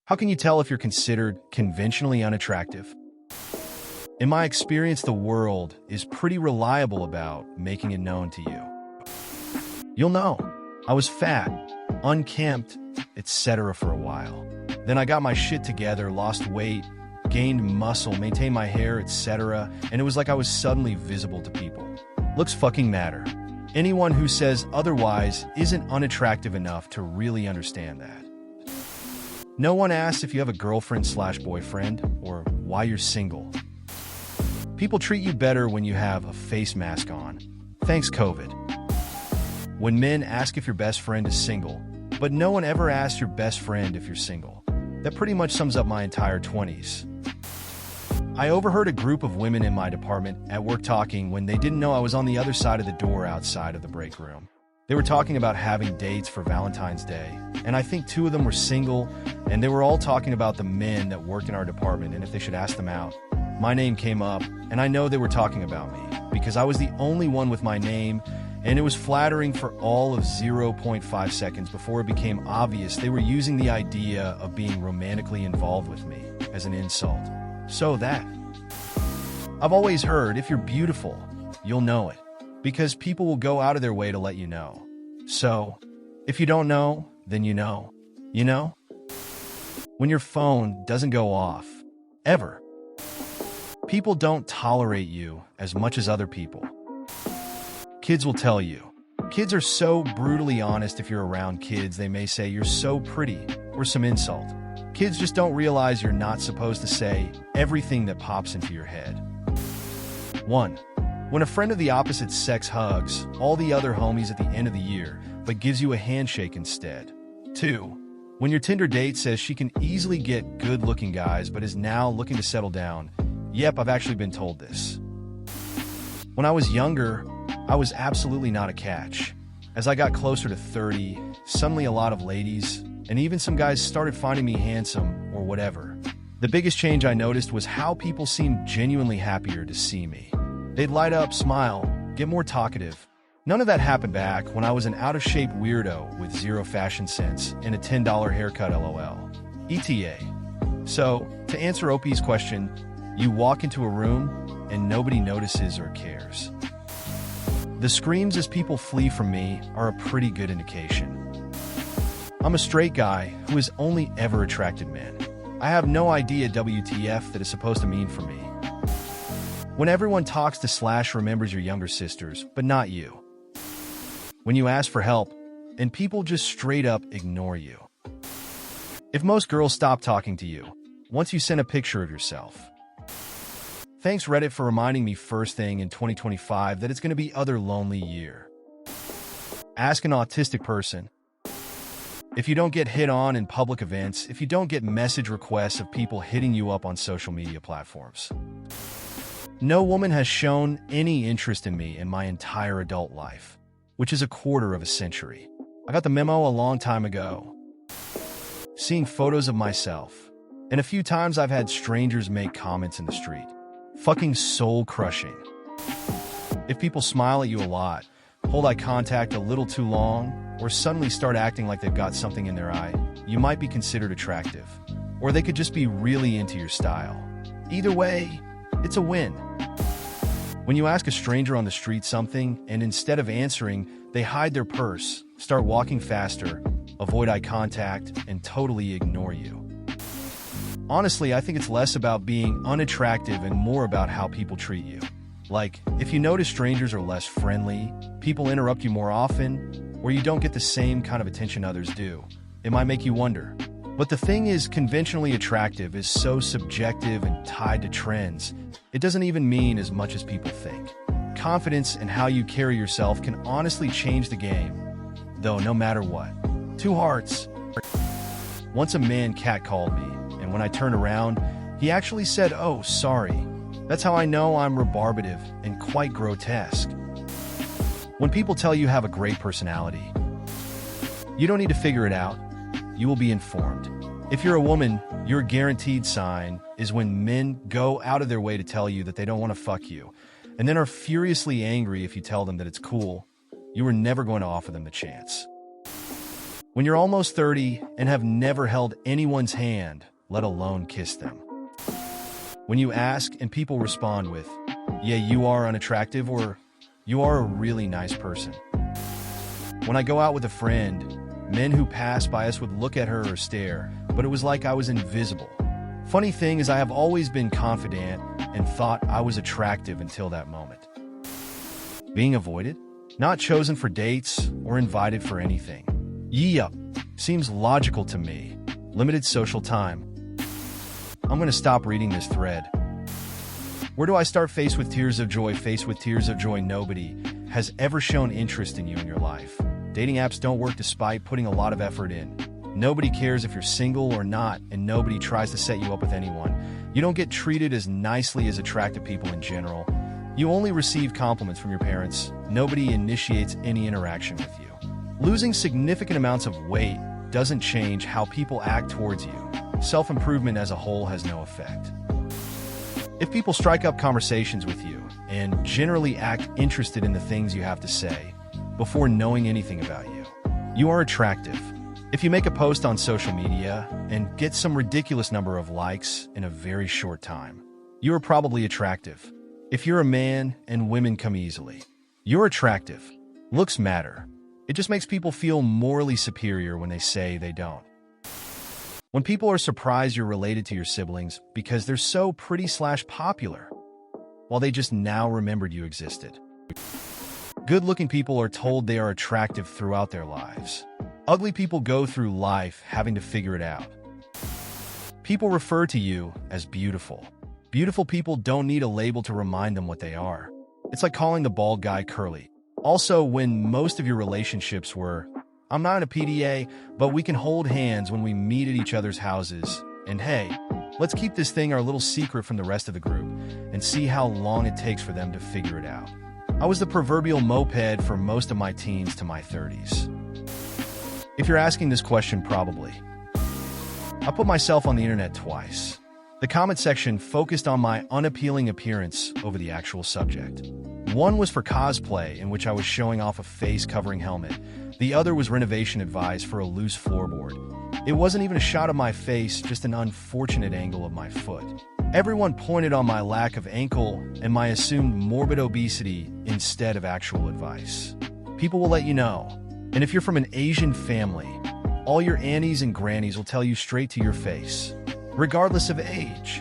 How can you tell if you're considered conventionally unattractive? In my experience, the world is pretty reliable about making it known to you. You'll know. I was fat, unkempt, etc. for a while. Then I got my shit together, lost weight, gained muscle, maintained my hair, etc. And it was like I was suddenly visible to people. Looks fucking matter. Anyone who says otherwise isn't unattractive enough to really understand that. No one asks if you have a girlfriend/boyfriend or why you're single. People treat you better when you have a face mask on. Thanks, COVID. When men ask if your best friend is single, but no one ever asks your best friend if you're single. That pretty much sums up my entire 20s. I overheard a group of women in my department at work talking when they didn't know I was on the other side of the door outside of the break room. They were talking about having dates for Valentine's Day, and I think 2 of them were single, and they were all talking about the men that worked in our department and if they should ask them out. My name came up, and I know they were talking about me, because I was the only one with my name, and it was flattering for all of 0.5 seconds before it became obvious they were using the idea of being romantically involved with me as an insult. So that. I've always heard if you're beautiful, you'll know it, because people will go out of their way to let you know. So, if you don't know, then you know. You know? When your phone doesn't go off. Ever. People don't tolerate you as much as other people. Kids will tell you. Kids are so brutally honest. If you're around kids, they may say you're so pretty, or some insult. Kids just don't realize you're not supposed to say everything that pops into your head. 1. When a friend of the opposite sex hugs all the other homies at the end of the year, but gives you a handshake instead. 2. When your Tinder date says she can easily get good-looking guys, but is now looking to settle down. Yep, I've actually been told this. When I was younger, I was absolutely not a catch. As I got closer to 30, suddenly a lot of ladies, and even some guys started finding me handsome or whatever. The biggest change I noticed was how people seemed genuinely happier to see me. They'd light up, smile, get more talkative. None of that happened back when I was an out-of-shape weirdo with zero fashion sense and a $10 haircut LOL. ETA. So, to answer OP's question, you walk into a room and nobody notices or cares. The screams as people flee from me are a pretty good indication. I'm a straight guy who has only ever attracted men. I have no idea WTF that is supposed to mean for me. When everyone talks to Slash remembers your younger sisters, but not you. When you ask for help, and people just straight up ignore you. If most girls stop talking to you, once you send a picture of yourself. Thanks Reddit for reminding me first thing in 2025 that it's going to be other lonely year. Ask an autistic person. If you don't get hit on in public events, if you don't get message requests of people hitting you up on social media platforms. No woman has shown any interest in me in my entire adult life, which is a quarter of a century. I got the memo a long time ago. Seeing photos of myself, and a few times I've had strangers make comments in the street. Fucking soul-crushing. If people smile at you a lot, hold eye contact a little too long, or suddenly start acting like they've got something in their eye, you might be considered attractive. Or they could just be really into your style. Either way, it's a win. When you ask a stranger on the street something, and instead of answering, they hide their purse, start walking faster, avoid eye contact, and totally ignore you. Honestly, I think it's less about being unattractive and more about how people treat you. Like, if you notice strangers are less friendly, people interrupt you more often, or you don't get the same kind of attention others do, it might make you wonder. But the thing is, conventionally attractive is so subjective and tied to trends, it doesn't even mean as much as people think. Confidence and how you carry yourself can honestly change the game, though no matter what. 2 hearts. Once a man catcalled me, and when I turned around, he actually said, "Oh, sorry." That's how I know I'm rebarbative and quite grotesque. When people tell you have a great personality, you don't need to figure it out. You will be informed. If you're a woman, your guaranteed sign is when men go out of their way to tell you that they don't want to fuck you, and then are furiously angry if you tell them that it's cool. You were never going to offer them the chance. When you're almost 30 and have never held anyone's hand, let alone kissed them. When you ask and people respond with, "Yeah, you are unattractive," or "You are a really nice person." When I go out with a friend, men who pass by us would look at her or stare, but it was like I was invisible. Funny thing is, I have always been confident and thought I was attractive until that moment. Being avoided? Not chosen for dates or invited for anything. Yup, seems logical to me. Limited social time. I'm gonna stop reading this thread. Where do I start? Faced with tears of joy. Faced with tears of joy. Nobody has ever shown interest in you in your life. Dating apps don't work despite putting a lot of effort in. Nobody cares if you're single or not, and nobody tries to set you up with anyone. You don't get treated as nicely as attractive people in general. You only receive compliments from your parents. Nobody initiates any interaction with you. Losing significant amounts of weight doesn't change how people act towards you. Self-improvement as a whole has no effect. If people strike up conversations with you and generally act interested in the things you have to say before knowing anything about you, you are attractive. If you make a post on social media and get some ridiculous number of likes in a very short time, you are probably attractive. If you're a man and women come easily, you're attractive. Looks matter. It just makes people feel morally superior when they say they don't. When people are surprised you're related to your siblings because they're so pretty/popular, while they just now remembered you existed. Good-looking people are told they are attractive throughout their lives. Ugly people go through life having to figure it out. People refer to you as beautiful. Beautiful people don't need a label to remind them what they are. It's like calling the bald guy curly. Also, when most of your relationships were, "I'm not in a PDA, but we can hold hands when we meet at each other's houses. And hey, let's keep this thing our little secret from the rest of the group and see how long it takes for them to figure it out." I was the proverbial moped for most of my teens to my 30s. If you're asking this question, probably. I put myself on the internet twice. The comment section focused on my unappealing appearance over the actual subject. One was for cosplay, in which I was showing off a face-covering helmet. The other was renovation advice for a loose floorboard. It wasn't even a shot of my face, just an unfortunate angle of my foot. Everyone pointed on my lack of ankle and my assumed morbid obesity instead of actual advice. People will let you know. And if you're from an Asian family, all your aunties and grannies will tell you straight to your face, regardless of age.